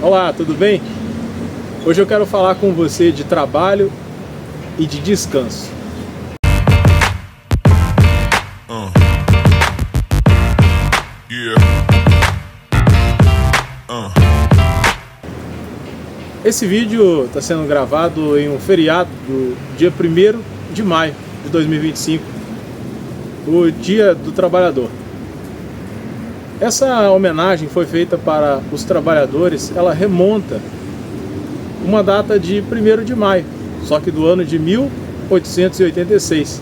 Olá, tudo bem? Hoje eu quero falar com você de trabalho e de descanso. Esse vídeo está sendo gravado em um feriado do dia 1º de maio de 2025, o Dia do Trabalhador. Essa homenagem foi feita para os trabalhadores, ela remonta uma data de 1º de maio, só que do ano de 1886,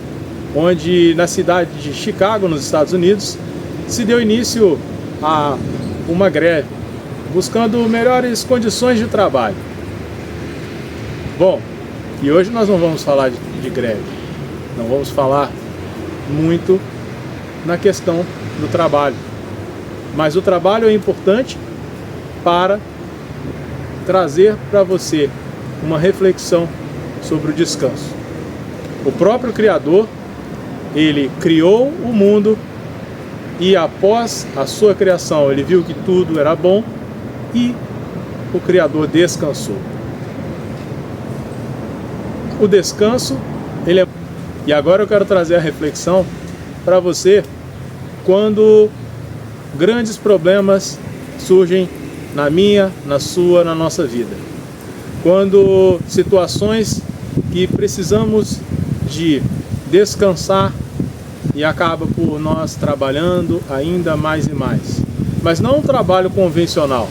onde na cidade de Chicago, nos Estados Unidos, se deu início a uma greve, buscando melhores condições de trabalho. Bom, e hoje nós não vamos falar de greve, não vamos falar muito na questão do trabalho, mas o trabalho é importante para trazer para você uma reflexão sobre o descanso. O próprio Criador, ele criou o mundo e após a sua criação ele viu que tudo era bom e o Criador descansou. O descanso, ele é... E agora eu quero trazer a reflexão para você quando grandes problemas surgem na minha, na sua, na nossa vida. Quando situações que precisamos de descansar e acaba por nós trabalhando ainda mais e mais. Mas não um trabalho convencional,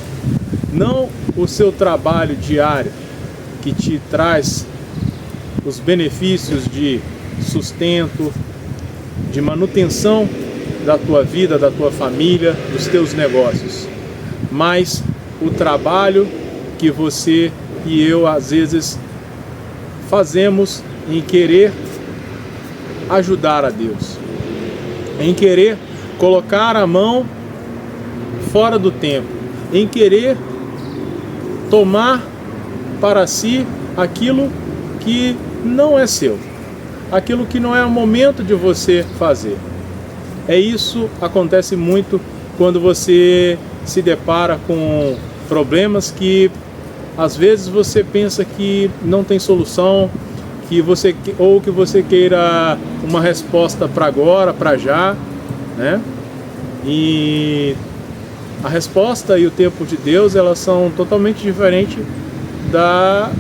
não o seu trabalho diário que te traz os benefícios de sustento, de manutenção da tua vida, da tua família, dos teus negócios, mas o trabalho que você e eu às vezes fazemos em querer ajudar a Deus, em querer colocar a mão fora do tempo, em querer tomar para si aquilo que não é seu, aquilo que não é o momento de você fazer. Isso acontece muito quando você se depara com problemas que às vezes você pensa que não tem solução, que você queira uma resposta para agora, para já, né? E a resposta e o tempo de Deus, elas são totalmente diferentes da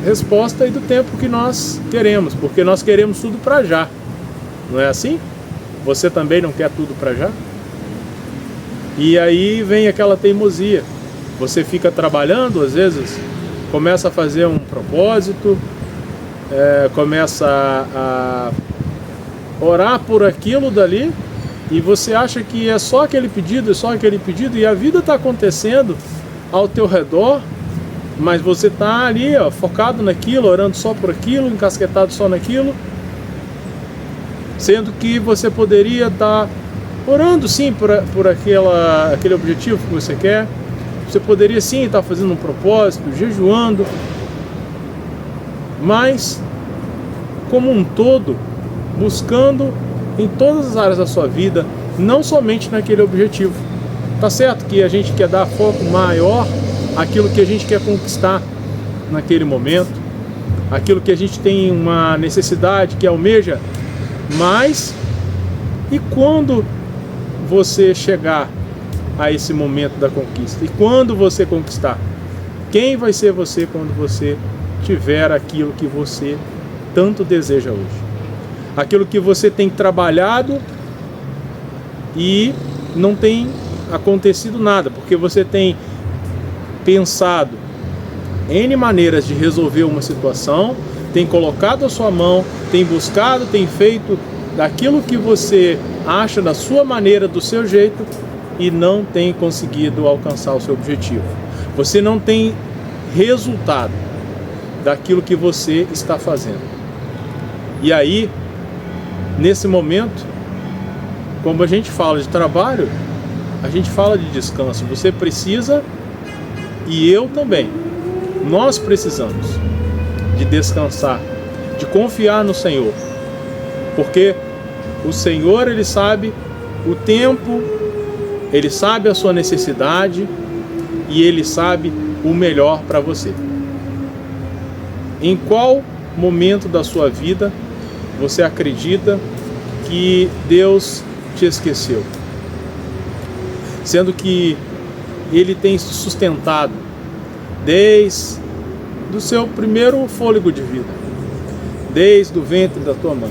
resposta e do tempo que nós queremos, porque nós queremos tudo para já, não é assim? Você também não quer tudo para já? E aí vem aquela teimosia. Você fica trabalhando, às vezes, começa a fazer um propósito, começa a orar por aquilo dali, e você acha que é só aquele pedido, e a vida está acontecendo ao teu redor, mas você está ali, focado naquilo, orando só por aquilo, encasquetado só naquilo, sendo que você poderia estar orando sim por aquele objetivo que você quer. Você poderia sim estar fazendo um propósito, jejuando, mas como um todo, buscando em todas as áreas da sua vida, não somente naquele objetivo. Tá certo que a gente quer dar foco maior àquilo que a gente quer conquistar naquele momento, aquilo que a gente tem uma necessidade, que almeja, mas e quando você chegar a esse momento da conquista? E quando você conquistar? Quem vai ser você quando você tiver aquilo que você tanto deseja hoje? Aquilo que você tem trabalhado e não tem acontecido nada, porque você tem pensado N maneiras de resolver uma situação, tem colocado a sua mão, tem buscado, tem feito daquilo que você acha da sua maneira, do seu jeito, e não tem conseguido alcançar o seu objetivo. Você não tem resultado daquilo que você está fazendo. E aí, nesse momento, como a gente fala de trabalho, a gente fala de descanso. Você precisa, e eu também, nós precisamos de descansar, de confiar no Senhor, porque o Senhor, Ele sabe o tempo, Ele sabe a sua necessidade, e Ele sabe o melhor para você. Em qual momento da sua vida você acredita que Deus te esqueceu? Sendo que Ele tem sustentado desde o seu primeiro fôlego de vida, desde o ventre da tua mãe.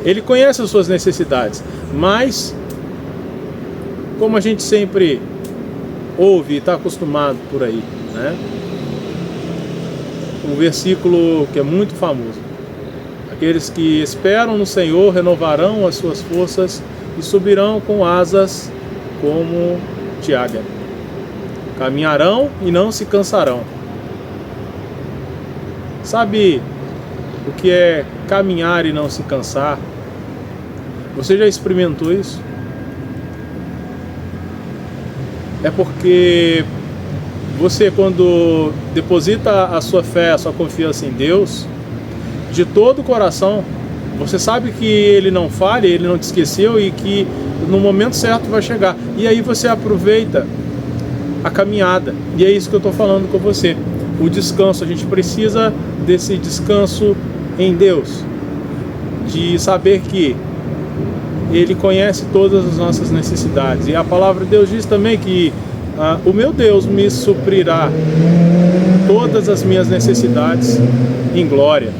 Ele conhece as suas necessidades, mas, como a gente sempre ouve e está acostumado por aí, né? Um versículo que é muito famoso: aqueles que esperam no Senhor renovarão as suas forças e subirão com asas como de águia. Caminharão e não se cansarão. Sabe o que é caminhar e não se cansar? Você já experimentou isso? É porque você, quando deposita a sua fé, a sua confiança em Deus, de todo o coração, você sabe que Ele não falha, Ele não te esqueceu e que no momento certo vai chegar. E aí você aproveita a caminhada. E é isso que eu estou falando com você. O descanso, a gente precisa desse descanso em Deus, de saber que Ele conhece todas as nossas necessidades. E a palavra de Deus diz também que o meu Deus me suprirá todas as minhas necessidades em glória.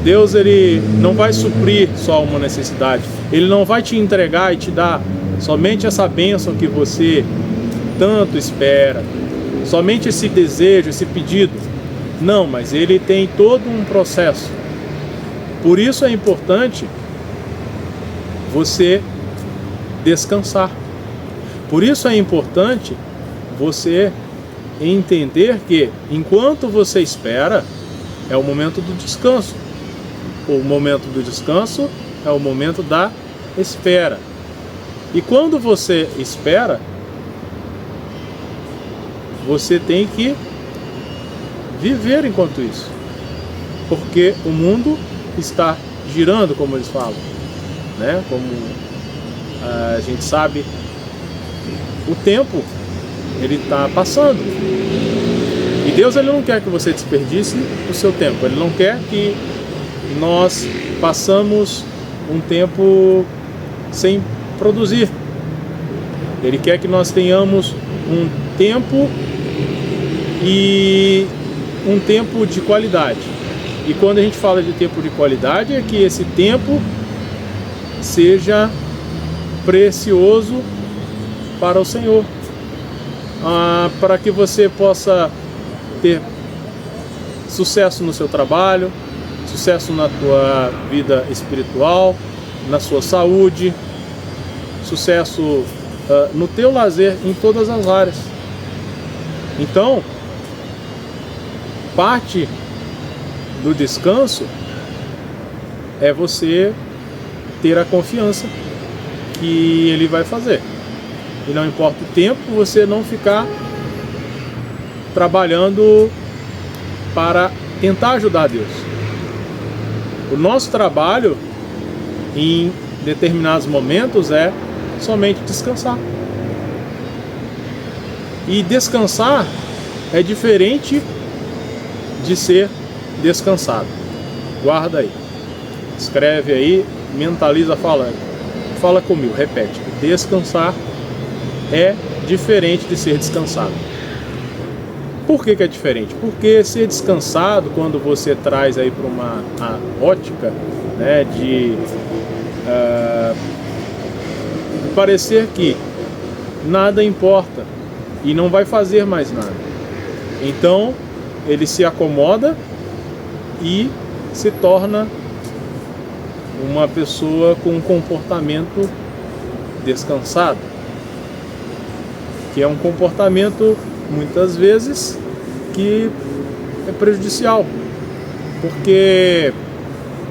Deus, Ele não vai suprir só uma necessidade. Ele não vai te entregar e te dar somente essa bênção que você tanto espera, somente esse desejo, esse pedido. Não, mas Ele tem todo um processo. Por isso é importante você descansar. Por isso é importante você entender que enquanto você espera, é o momento do descanso. O momento do descanso é o momento da espera. E quando você espera, você tem que viver enquanto isso. Porque o mundo está girando, como eles falam, né? Como a gente sabe, o tempo ele está passando. E Deus, Ele não quer que você desperdice o seu tempo. Ele não quer que nós passamos um tempo sem produzir. Ele quer que nós tenhamos um tempo e um tempo de qualidade. E quando a gente fala de tempo de qualidade, é que esse tempo seja precioso para o Senhor, para que você possa ter sucesso no seu trabalho, sucesso na tua vida espiritual, na sua saúde, sucesso no teu lazer, em todas as áreas. Então, parte do descanso é você ter a confiança que Ele vai fazer. E não importa o tempo, você não ficar trabalhando para tentar ajudar Deus. O nosso trabalho em determinados momentos é somente descansar. E descansar é diferente de ser descansado. Guarda aí. Escreve aí, mentaliza falando. Fala comigo, repete. Descansar é diferente de ser descansado. Por que é diferente? Porque ser descansado, quando você traz aí para uma ótica, né, de parecer que nada importa e não vai fazer mais nada. Então, ele se acomoda e se torna uma pessoa com um comportamento descansado, que é um comportamento muitas vezes que é prejudicial, porque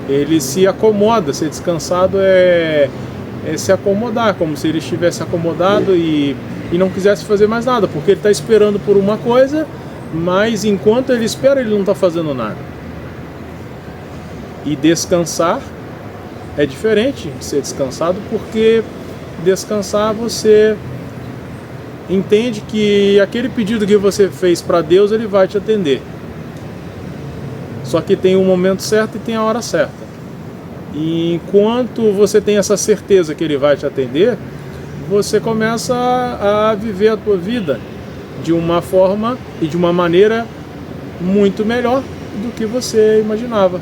ele se acomoda. Ser descansado é se acomodar, como se ele estivesse acomodado e não quisesse fazer mais nada, porque ele está esperando por uma coisa, mas enquanto ele espera, ele não está fazendo nada. E descansar é diferente de ser descansado, porque descansar você entende que aquele pedido que você fez para Deus, Ele vai te atender. Só que tem o momento certo e tem a hora certa. E enquanto você tem essa certeza que Ele vai te atender, você começa a viver a tua vida de uma forma e de uma maneira muito melhor do que você imaginava.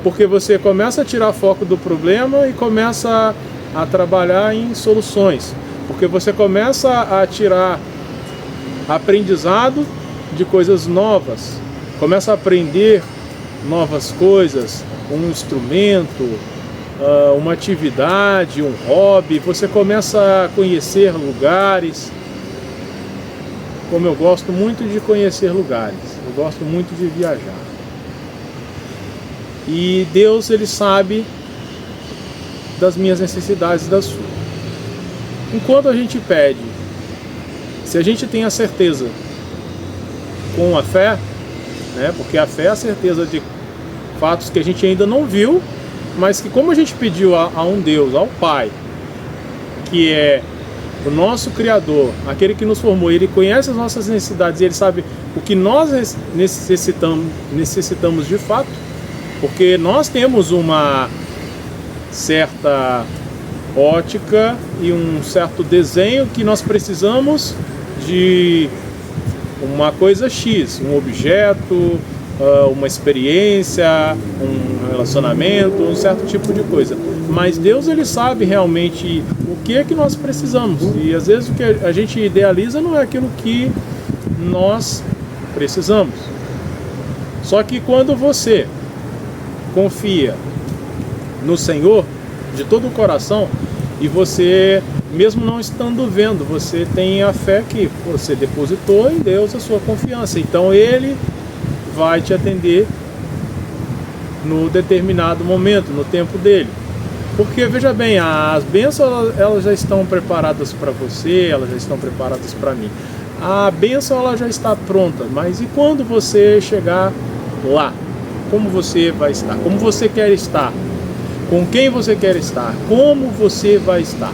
Porque você começa a tirar foco do problema e começa a trabalhar em soluções. Porque você começa a tirar aprendizado de coisas novas. Começa a aprender novas coisas, um instrumento, uma atividade, um hobby. Você começa a conhecer lugares. Como eu gosto muito de conhecer lugares, eu gosto muito de viajar. E Deus, Ele sabe das minhas necessidades e das suas. Enquanto a gente pede, se a gente tem a certeza com a fé, né, porque a fé é a certeza de fatos que a gente ainda não viu, mas que como a gente pediu a um Deus, ao Pai, que é o nosso Criador, aquele que nos formou, Ele conhece as nossas necessidades e Ele sabe o que nós necessitamos de fato, porque nós temos uma certa ótica e um certo desenho que nós precisamos de uma coisa X, um objeto, uma experiência, um relacionamento, um certo tipo de coisa. Mas Deus, Ele sabe realmente o que é que nós precisamos. E às vezes o que a gente idealiza não é aquilo que nós precisamos. Só que quando você confia no Senhor de todo o coração e você, mesmo não estando vendo, você tem a fé que você depositou em Deus a sua confiança. Então Ele vai te atender no determinado momento, no tempo dele. Porque, veja bem, as bênçãos elas já estão preparadas para você, elas já estão preparadas para mim. A bênção ela já está pronta, mas e quando você chegar lá? Como você vai estar? Como você quer estar? Com quem você quer estar? Como você vai estar?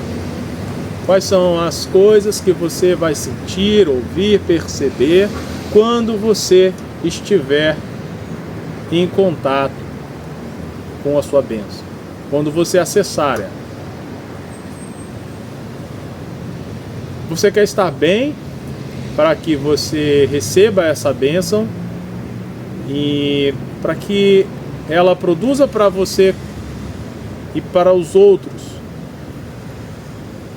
Quais são as coisas que você vai sentir, ouvir, perceber quando você estiver em contato com a sua bênção? Quando você acessar ela. Você quer estar bem para que você receba essa bênção e para que ela produza para você e para os outros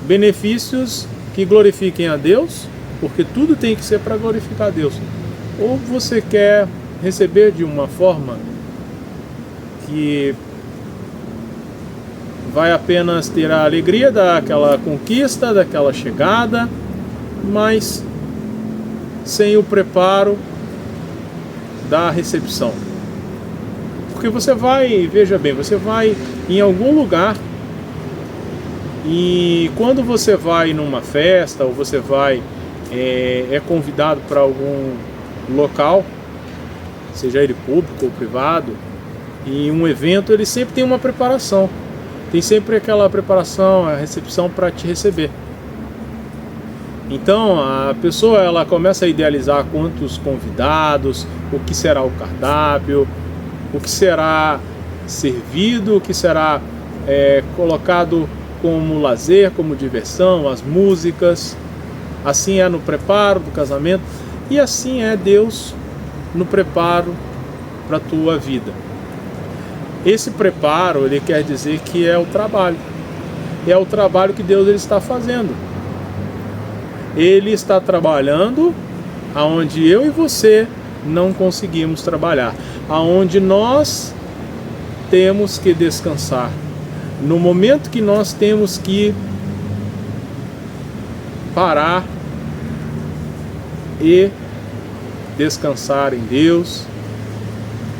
benefícios que glorifiquem a Deus, porque tudo tem que ser para glorificar a Deus. Ou você quer receber de uma forma que vai apenas ter a alegria daquela conquista, daquela chegada, mas sem o preparo da recepção. Porque você vai, veja bem, você vai em algum lugar e quando você vai numa festa ou você vai, é convidado para algum local, seja ele público ou privado, e um evento, ele sempre tem uma preparação. Tem sempre aquela preparação, a recepção para te receber. Então a pessoa ela começa a idealizar quantos convidados, o que será o cardápio, o que será servido, o que será colocado como lazer, como diversão, as músicas. Assim é no preparo do casamento e assim é Deus no preparo para a tua vida. Esse preparo, ele quer dizer que é o trabalho. É o trabalho que Deus ele está fazendo. Ele está trabalhando aonde eu e você não conseguimos trabalhar. Aonde nós temos que descansar. No momento que nós temos que parar e descansar em Deus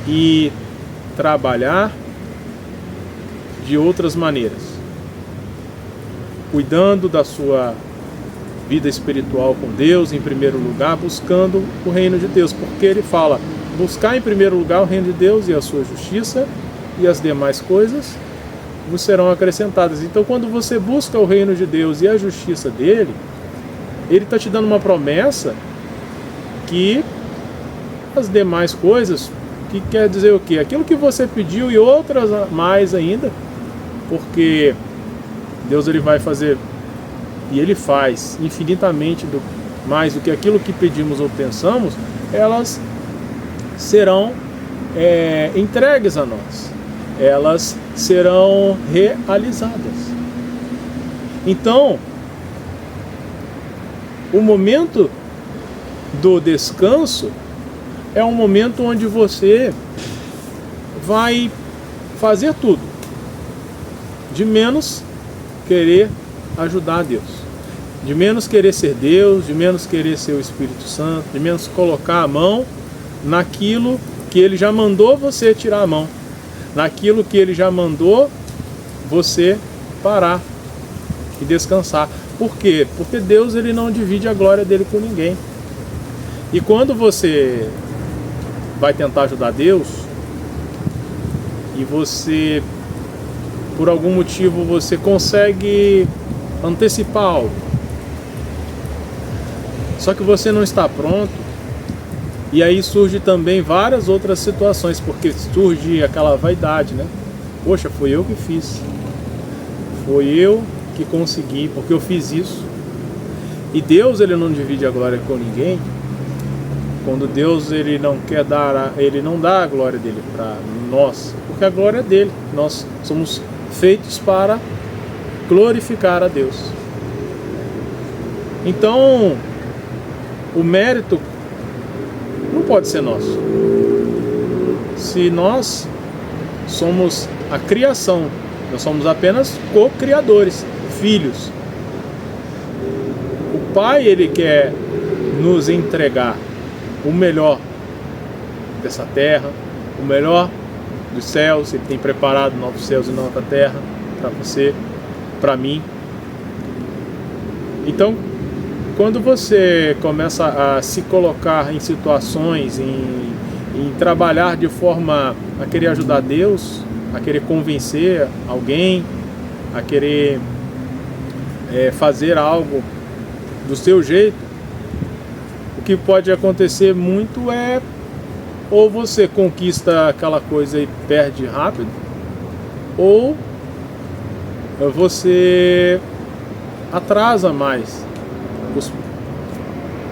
e trabalhar de outras maneiras, cuidando da sua vida espiritual com Deus em primeiro lugar, buscando o reino de Deus, porque ele fala, buscar em primeiro lugar o reino de Deus e a sua justiça e as demais coisas vos serão acrescentadas. Então quando você busca o reino de Deus e a justiça dele, Ele está te dando uma promessa que as demais coisas, que quer dizer o quê? Aquilo que você pediu e outras mais ainda, porque Deus ele vai fazer, e Ele faz infinitamente mais do que aquilo que pedimos ou pensamos, elas serão entregues a nós, elas serão realizadas. Então, o momento do descanso é um momento onde você vai fazer tudo, de menos querer ajudar a Deus, de menos querer ser Deus, de menos querer ser o Espírito Santo, de menos colocar a mão naquilo que Ele já mandou você tirar a mão, naquilo que Ele já mandou você parar e descansar. Por quê? Porque Deus ele não divide a glória dele com ninguém. E quando você vai tentar ajudar Deus e você, por algum motivo, você consegue antecipar algo, só que você não está pronto, e aí surge também várias outras situações, porque surge aquela vaidade, né? Poxa, foi eu que fiz, foi eu que consegui, porque eu fiz isso. E Deus ele não divide a glória com ninguém. Quando Deus ele não quer dar, ele não dá a glória dele para nós, porque a glória é dele. Nós somos feitos para glorificar a Deus. Então, o mérito não pode ser nosso. Se nós somos a criação, nós somos apenas co-criadores, filhos. O Pai ele quer nos entregar o melhor dessa terra, o melhor dos céus. Ele tem preparado novos céus e nova terra para você, para mim. Então, quando você começa a se colocar em situações, em trabalhar de forma a querer ajudar Deus, a querer convencer alguém, a querer fazer algo do seu jeito, o que pode acontecer muito é ou você conquista aquela coisa e perde rápido, ou você atrasa mais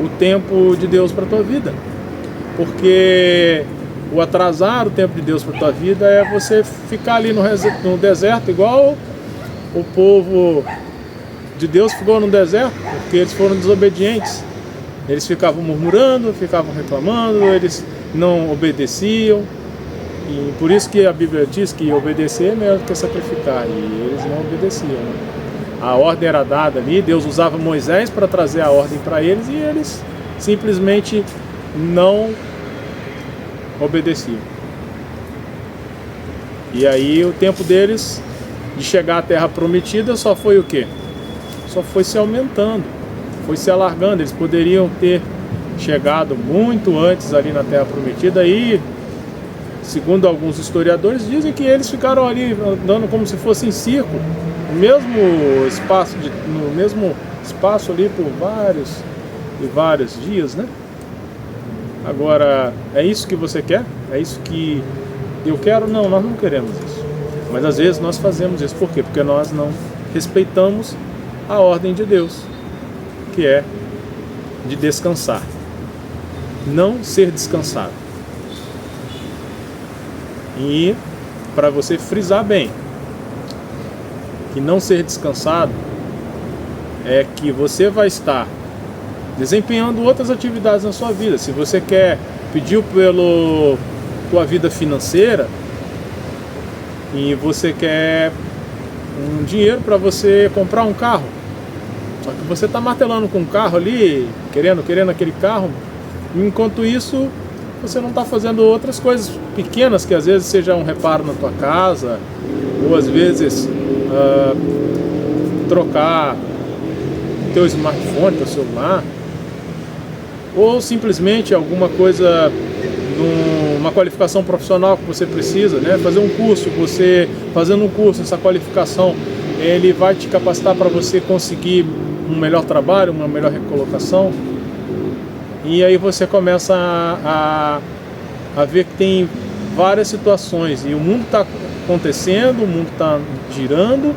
o tempo de Deus para a tua vida. Porque o atrasar o tempo de Deus para a tua vida é você ficar ali no deserto, igual o povo de Deus ficou no deserto, porque eles foram desobedientes. Eles ficavam murmurando, ficavam reclamando, eles não obedeciam. E por isso que a Bíblia diz que obedecer é melhor do que sacrificar. E eles não obedeciam, né? A ordem era dada ali, Deus usava Moisés para trazer a ordem para eles e eles simplesmente não obedeciam. E aí o tempo deles de chegar à terra prometida só foi o quê? Só foi se aumentando, foi se alargando. Eles poderiam ter chegado muito antes ali na terra prometida e, segundo alguns historiadores, dizem que eles ficaram ali andando como se fosse em círculo, no mesmo espaço ali por vários dias, né? Agora, é isso que você quer? É isso que eu quero? Não, nós não queremos isso. Mas às vezes nós fazemos isso. Por quê? Porque nós não respeitamos a ordem de Deus, que é de descansar, não ser descansado. E para você frisar bem, que não ser descansado é que você vai estar desempenhando outras atividades na sua vida. Se você pediu pela tua vida financeira e você quer um dinheiro para você comprar um carro, só que você está martelando com um carro ali, querendo aquele carro, enquanto isso você não está fazendo outras coisas pequenas, que às vezes seja um reparo na tua casa, ou às vezes trocar teu smartphone, teu celular, ou simplesmente alguma coisa, uma qualificação profissional que você precisa, né? Fazer um curso. Você fazendo um curso, essa qualificação, ele vai te capacitar para você conseguir um melhor trabalho, uma melhor recolocação. E aí você começa a ver que tem várias situações e o mundo está acontecendo, o mundo está girando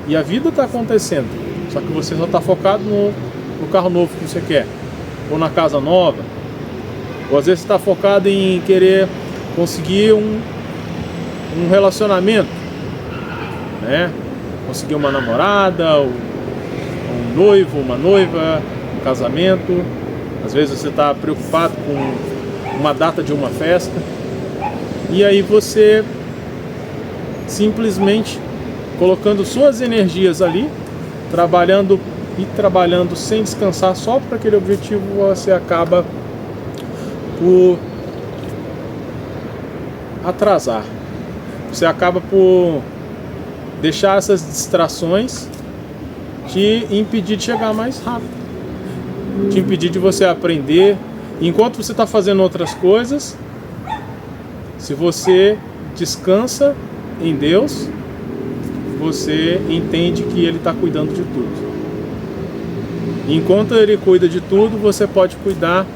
e a vida está acontecendo. Só que você só está focado no carro novo que você quer, ou na casa nova, ou às vezes está focado em querer conseguir um relacionamento, né? Conseguir uma namorada, um noivo, uma noiva, um casamento. Às vezes você está preocupado com uma data de uma festa. E aí você simplesmente colocando suas energias ali, trabalhando sem descansar só para aquele objetivo, você acaba por atrasar. Você acaba por deixar essas distrações te impedir de chegar mais rápido, te impedir de você aprender. Enquanto você está fazendo outras coisas, se você descansa em Deus, você entende que Ele está cuidando de tudo. Enquanto Ele cuida de tudo, você pode cuidar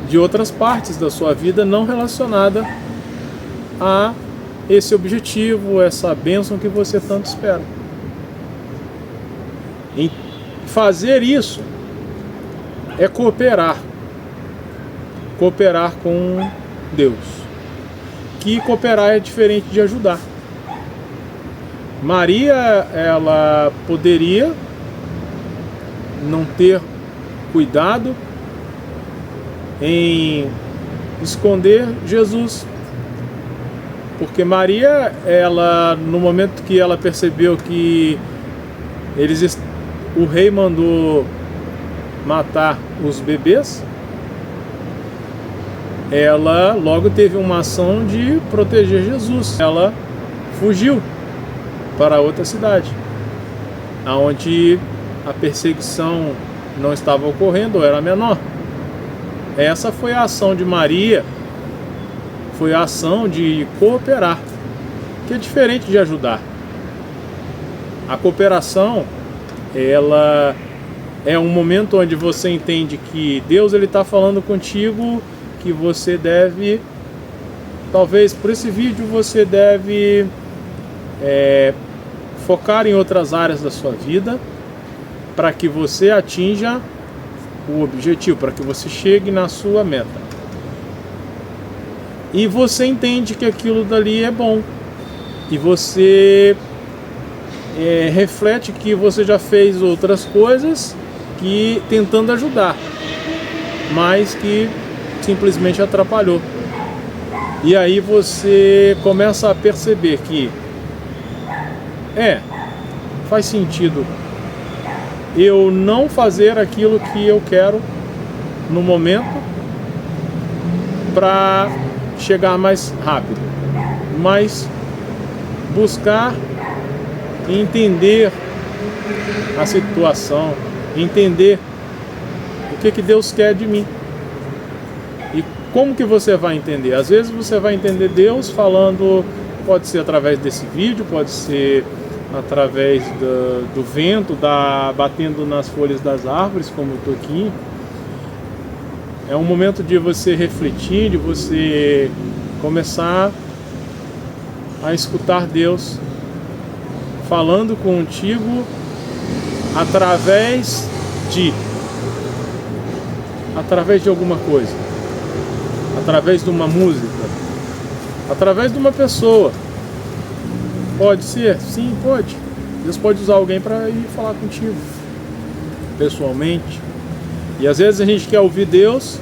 de outras partes da sua vida não relacionada a esse objetivo, essa bênção que você tanto espera. Em fazer isso é cooperar com Deus. Que cooperar é diferente de ajudar. Maria, ela poderia não ter cuidado em esconder Jesus, porque Maria, ela, no momento que ela percebeu que o rei mandou matar os bebês, ela logo teve uma ação de proteger Jesus. Ela fugiu para outra cidade, onde a perseguição não estava ocorrendo ou era menor. Essa foi a ação de Maria, foi a ação de cooperar, que é diferente de ajudar. A cooperação, ela é um momento onde você entende que Deus está falando contigo, que você deve, talvez por esse vídeo você deve focar em outras áreas da sua vida, para que você atinja o objetivo, para que você chegue na sua meta. E você entende que aquilo dali é bom, e você reflete que você já fez outras coisas que tentando ajudar, mas que simplesmente atrapalhou. E aí você começa a perceber que faz sentido eu não fazer aquilo que eu quero no momento para chegar mais rápido, mas buscar entender a situação, entender o que Deus quer de mim. E como que você vai entender? Às vezes você vai entender Deus falando, pode ser através desse vídeo, pode ser através do vento, batendo nas folhas das árvores, como eu estou aqui. É um momento de você refletir, de você começar a escutar Deus falando contigo através de alguma coisa, através de uma música, através de uma pessoa. Pode ser? Sim, pode. Deus pode usar alguém para ir falar contigo pessoalmente. E às vezes a gente quer ouvir Deus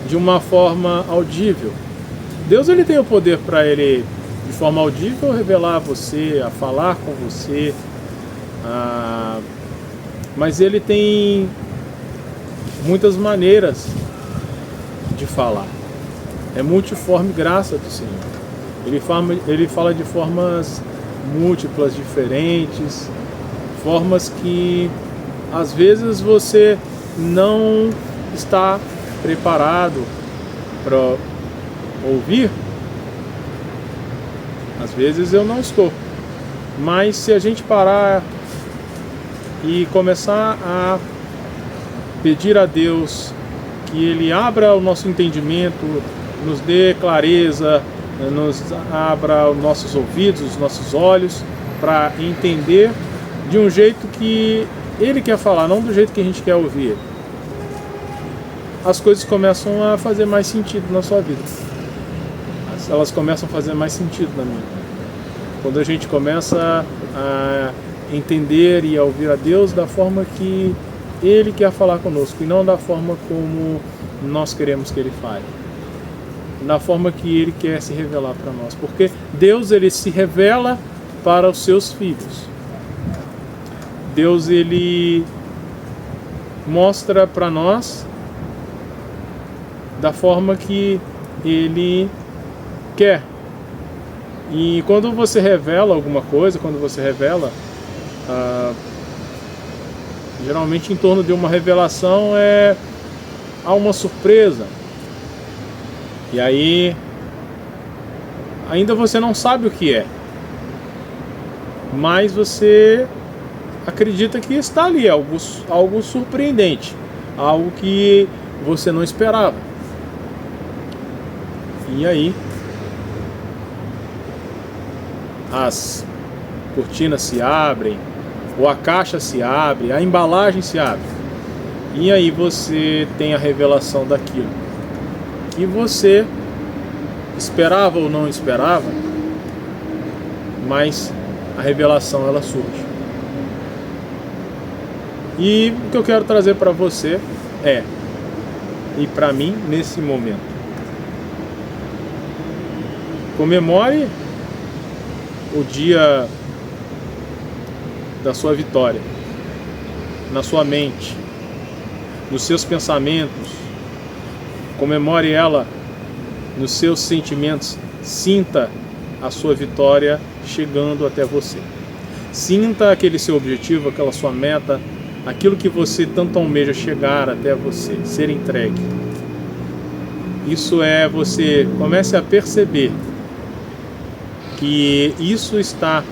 de uma forma audível. Deus, ele tem o poder para ele, de forma audível, revelar a você, a falar com você, mas ele tem muitas maneiras de falar. É multiforme graça do Senhor. Ele fala de formas múltiplas, diferentes, formas que às vezes você não está preparado para ouvir. Às vezes eu não estou. Mas se a gente parar e começar a pedir a Deus que Ele abra o nosso entendimento, nos dê clareza, nos abra os nossos ouvidos, os nossos olhos, para entender de um jeito que Ele quer falar, não do jeito que a gente quer ouvir. As coisas começam a fazer mais sentido na sua vida. Elas começam a fazer mais sentido na minha. Quando a gente começa a entender e a ouvir a Deus da forma que Ele quer falar conosco, e não da forma como nós queremos que Ele fale, na forma que Ele quer se revelar para nós, porque Deus, Ele se revela para os seus filhos. Deus, Ele mostra para nós da forma que Ele quer. E quando você revela alguma coisa, quando você revela, geralmente em torno de uma revelação há uma surpresa. E aí ainda você não sabe o que é, mas você acredita que está ali algo surpreendente, algo que você não esperava. E aí as cortinas se abrem, ou a caixa se abre, a embalagem se abre, e aí você tem a revelação daquilo que você esperava ou não esperava, mas a revelação ela surge. E o que eu quero trazer para você e para mim nesse momento, comemore o dia da sua vitória, na sua mente, nos seus pensamentos, comemore ela nos seus sentimentos, sinta a sua vitória chegando até você, sinta aquele seu objetivo, aquela sua meta, aquilo que você tanto almeja chegar até você, ser entregue. Isso você comece a perceber que isso está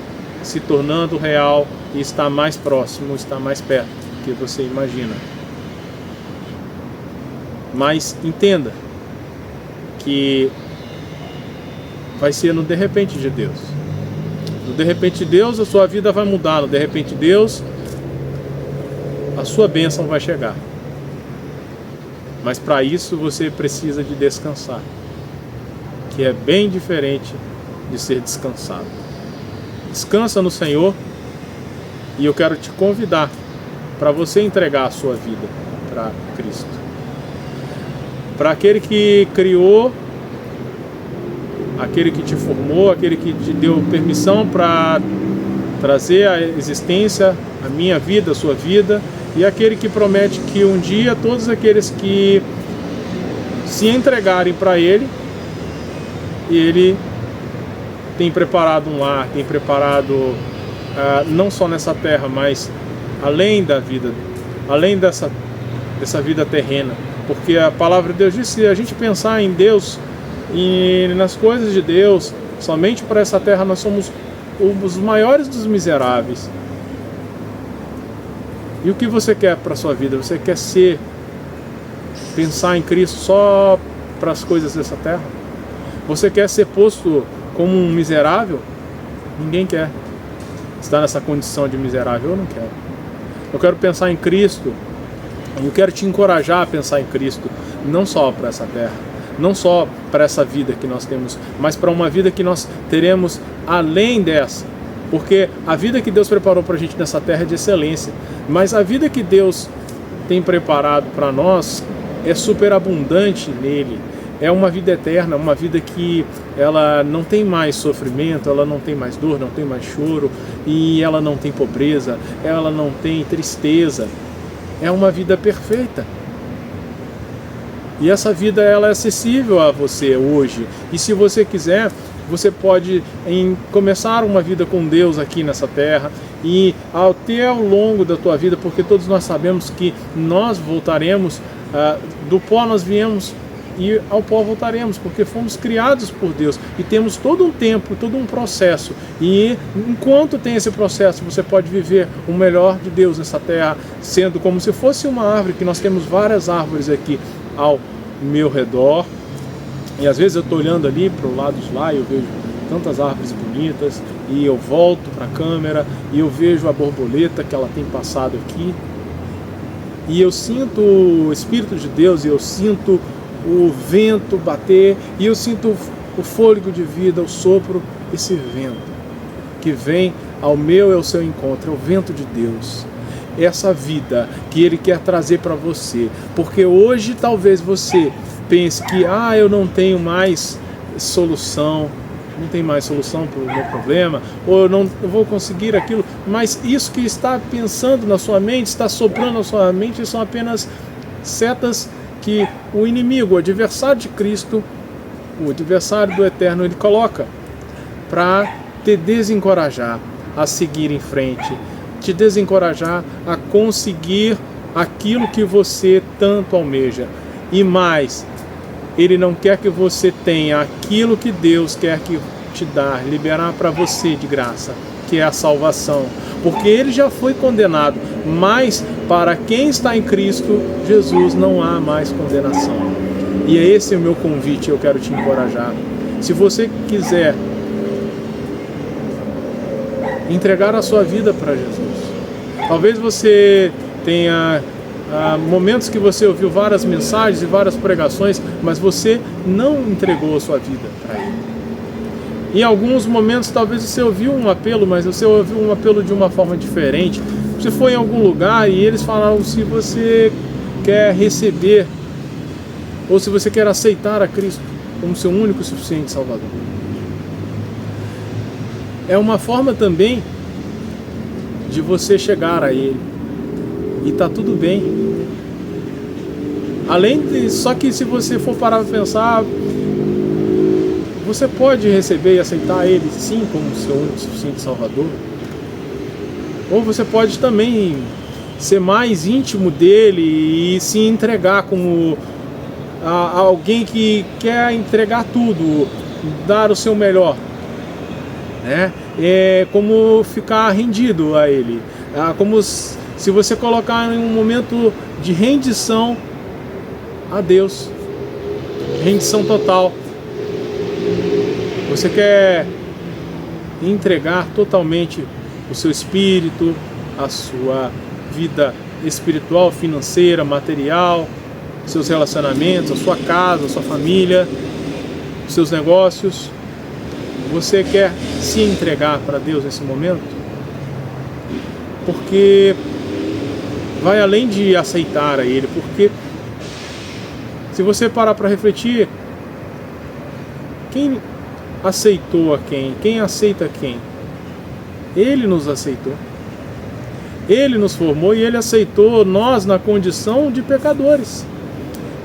se tornando real e está mais próximo, está mais perto do que você imagina. Mas entenda que vai ser no de repente de Deus. No de repente de Deus a sua vida vai mudar, no de repente de Deus a sua bênção vai chegar. Mas para isso você precisa de descansar, que é bem diferente de ser descansado. Descansa no Senhor, e eu quero te convidar para você entregar a sua vida para Cristo, para aquele que criou, aquele que te formou, aquele que te deu permissão para trazer à existência a minha vida, a sua vida, e aquele que promete que um dia todos aqueles que se entregarem para Ele, Ele tem preparado um lar, tem preparado não só nessa terra, mas além da vida, além dessa vida terrena. Porque a palavra de Deus diz que se a gente pensar em Deus e nas coisas de Deus, somente para essa terra nós somos os maiores dos miseráveis. E o que você quer para a sua vida? Você quer pensar em Cristo só para as coisas dessa terra? Você quer ser posto como um miserável? Ninguém quer estar nessa condição de miserável. Eu não quero. Eu quero pensar em Cristo. Eu quero te encorajar a pensar em Cristo, não só para essa terra, não só para essa vida que nós temos, mas para uma vida que nós teremos além dessa. Porque a vida que Deus preparou para a gente nessa terra é de excelência, mas a vida que Deus tem preparado para nós é superabundante nele. É uma vida eterna, uma vida que ela não tem mais sofrimento, ela não tem mais dor, não tem mais choro, e ela não tem pobreza, ela não tem tristeza. É uma vida perfeita. E essa vida ela é acessível a você hoje. E se você quiser, você pode começar uma vida com Deus aqui nessa terra e até ao longo da tua vida, porque todos nós sabemos que nós voltaremos, do pó nós viemos e ao pó voltaremos, porque fomos criados por Deus e temos todo um tempo, todo um processo, e enquanto tem esse processo você pode viver o melhor de Deus nessa terra, sendo como se fosse uma árvore, que nós temos várias árvores aqui ao meu redor, e às vezes eu estou olhando ali para o lado de lá e eu vejo tantas árvores bonitas, e eu volto para a câmera e eu vejo a borboleta que ela tem passado aqui, e eu sinto o Espírito de Deus, e eu sinto o vento bater, e eu sinto o fôlego de vida, o sopro, esse vento que vem ao meu e ao seu encontro, é o vento de Deus, essa vida que Ele quer trazer para você, porque hoje talvez você pense que eu não tenho mais solução, não tem mais solução para o meu problema, ou eu vou conseguir aquilo, mas isso que está pensando na sua mente, está soprando na sua mente, são apenas setas que o inimigo, o adversário de Cristo, o adversário do Eterno, ele coloca para te desencorajar a seguir em frente, te desencorajar a conseguir aquilo que você tanto almeja. E mais, Ele não quer que você tenha aquilo que Deus quer que te dar, liberar para você de graça, que é a salvação. Porque Ele já foi condenado, mas para quem está em Cristo Jesus não há mais condenação. E é esse o meu convite, eu quero te encorajar. Se você quiser entregar a sua vida para Jesus, talvez você tenha momentos que você ouviu várias mensagens e várias pregações, mas você não entregou a sua vida para Ele. Em alguns momentos talvez você ouviu um apelo, mas você ouviu um apelo de uma forma diferente. Você foi em algum lugar e eles falaram se você quer receber ou se você quer aceitar a Cristo como seu único e suficiente Salvador. É uma forma também de você chegar a Ele. E tá tudo bem. Só que se você for parar para pensar, você pode receber e aceitar Ele sim como seu único e suficiente Salvador. Ou você pode também ser mais íntimo dele e se entregar como alguém que quer entregar tudo, dar o seu melhor, né? É como ficar rendido a Ele, como se você colocar em um momento de rendição a Deus, rendição total. Você quer entregar totalmente o seu espírito, a sua vida espiritual, financeira, material, seus relacionamentos, a sua casa, a sua família, os seus negócios. Você quer se entregar para Deus nesse momento? Porque vai além de aceitar a Ele, porque se você parar para refletir, quem aceitou a quem? Quem aceita quem? Ele nos aceitou. Ele nos formou e Ele aceitou nós na condição de pecadores.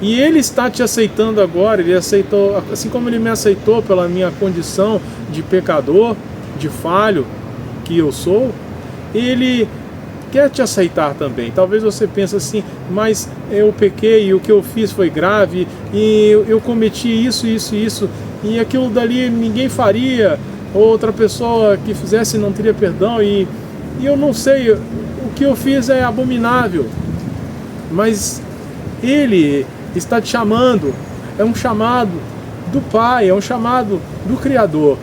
E Ele está te aceitando agora. Ele aceitou, assim como Ele me aceitou pela minha condição de pecador, de falho que eu sou, Ele quer te aceitar também. Talvez você pense assim, mas eu pequei, o que eu fiz foi grave, e eu cometi isso, e aquilo dali ninguém faria, outra pessoa que fizesse não teria perdão, e eu não sei, o que eu fiz é abominável. Mas Ele está te chamando, é um chamado do Pai, é um chamado do Criador,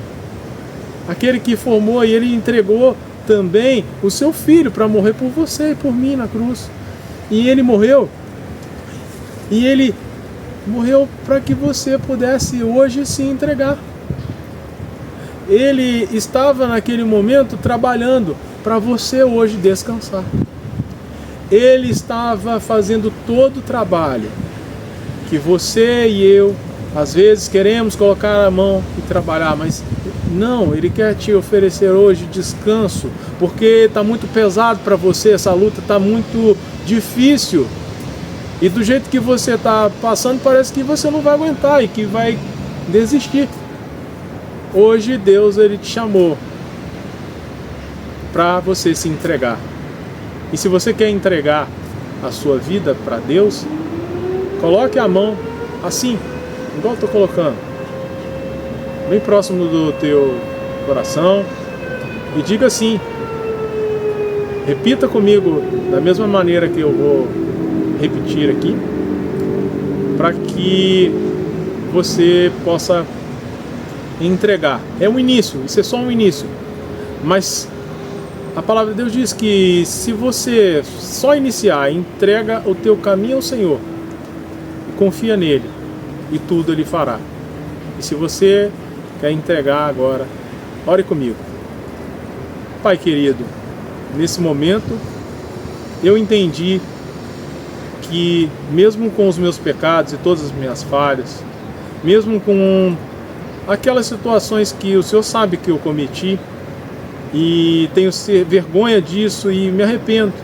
aquele que formou, e Ele entregou também o seu Filho para morrer por você e por mim na cruz. E Ele morreu, e Ele morreu para que você pudesse hoje se entregar. Ele estava naquele momento trabalhando para você hoje descansar. Ele estava fazendo todo o trabalho que você e eu às vezes queremos colocar a mão e trabalhar, mas não, Ele quer te oferecer hoje descanso, porque está muito pesado para você, essa luta está muito difícil, e do jeito que você está passando parece que você não vai aguentar e que vai desistir. Hoje Deus, Ele te chamou para você se entregar, e se você quer entregar a sua vida para Deus, coloque a mão assim igual eu estou colocando, bem próximo do teu coração, e diga assim, repita comigo da mesma maneira que eu vou repetir aqui, para que você possa entregar. É um início, isso é só um início, mas a palavra de Deus diz que se você só iniciar, entrega o teu caminho ao Senhor e confia nele, e tudo ele fará. E se você quer entregar agora, ore comigo. Pai querido, nesse momento eu entendi que mesmo com os meus pecados e todas as minhas falhas, mesmo com aquelas situações que o Senhor sabe que eu cometi, e tenho vergonha disso e me arrependo,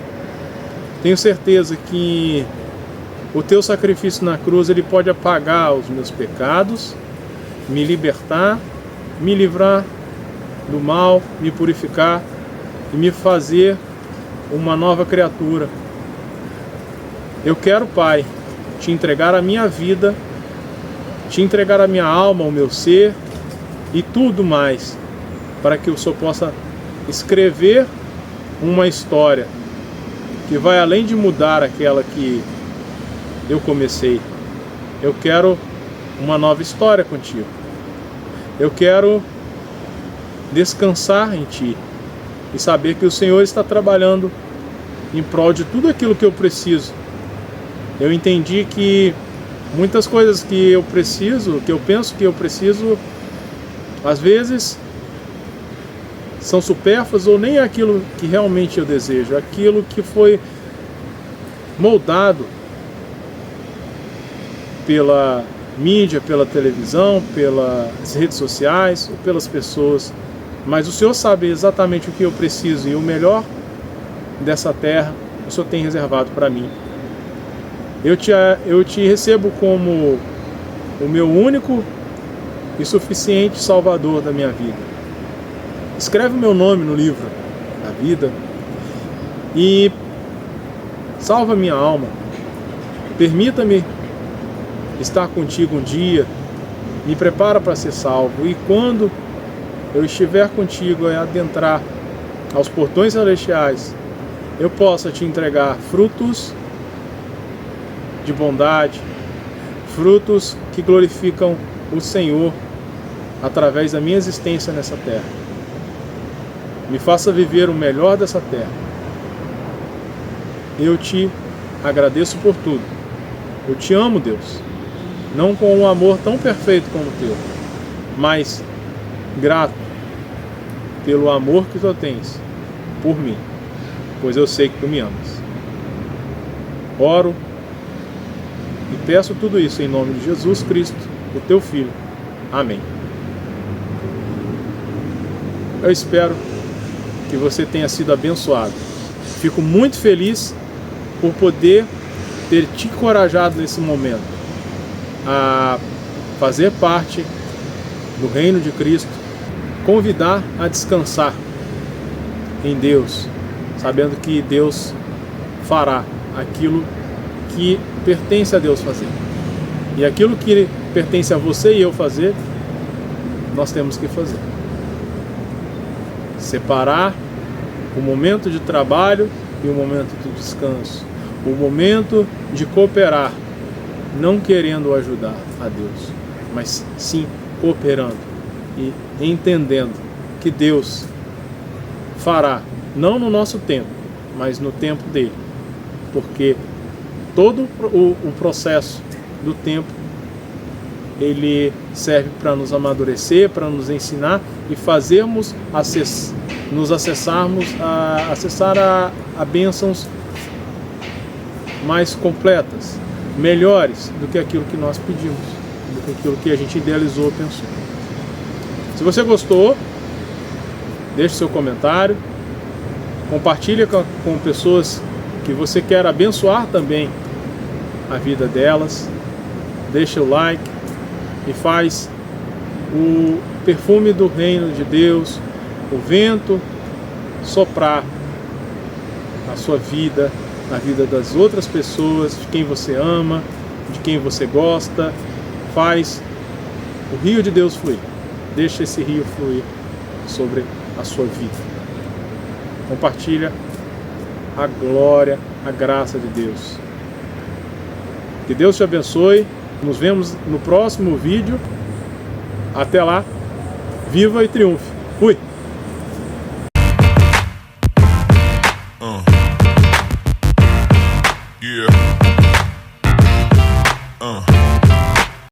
tenho certeza que o teu sacrifício na cruz, ele pode apagar os meus pecados, me libertar, me livrar do mal, me purificar e me fazer uma nova criatura. Eu quero, Pai, te entregar a minha vida, te entregar a minha alma, o meu ser e tudo mais, para que o Senhor possa escrever uma história que vai além de mudar aquela que eu comecei. Eu quero uma nova história contigo. Eu quero descansar em Ti e saber que o Senhor está trabalhando em prol de tudo aquilo que eu preciso. Eu entendi que muitas coisas que eu preciso, que eu penso que eu preciso, às vezes são supérfluas ou nem é aquilo que realmente eu desejo, é aquilo que foi moldado pela mídia, pela televisão, pelas redes sociais, ou pelas pessoas. Mas o Senhor sabe exatamente o que eu preciso, e o melhor dessa terra o Senhor tem reservado para mim. Eu te recebo como o meu único e suficiente Salvador da minha vida. Escreve o meu nome no livro da vida e salva minha alma. Permita-me estar contigo um dia, me prepara para ser salvo, e quando eu estiver contigo e adentrar aos portões celestiais, eu possa te entregar frutos de bondade, frutos que glorificam o Senhor através da minha existência nessa terra. Me faça viver o melhor dessa terra. Eu te agradeço por tudo. Eu te amo, Deus, não com um amor tão perfeito como o teu, mas grato pelo amor que tu tens por mim, pois eu sei que tu me amas. Oro e peço tudo isso em nome de Jesus Cristo, o teu Filho. Amém. Eu espero que você tenha sido abençoado. Fico muito feliz por poder ter te encorajado nesse momento a fazer parte do reino de Cristo, convidar a descansar em Deus, sabendo que Deus fará aquilo que pertence a Deus fazer. E aquilo que pertence a você e eu fazer, nós temos que fazer. Separar o momento de trabalho e o momento de descanso, o momento de cooperar, não querendo ajudar a Deus, mas sim cooperando e entendendo que Deus fará, não no nosso tempo, mas no tempo dele, porque todo o processo do tempo ele serve para nos amadurecer, para nos ensinar e fazermos nos acessarmos a bênçãos mais completas, melhores do que aquilo que nós pedimos, do que aquilo que a gente idealizou ou pensou. Se você gostou, deixe seu comentário, compartilhe com pessoas que você quer abençoar também a vida delas, deixa o like e faz o perfume do reino de Deus, o vento, soprar na sua vida, na vida das outras pessoas, de quem você ama, de quem você gosta. faz o rio de Deus fluir. Deixa esse rio fluir sobre a sua vida. Compartilha a glória, a graça de Deus. Que Deus te abençoe. Nos vemos no próximo vídeo. Até lá. Viva e triunfe. Fui! Yeah.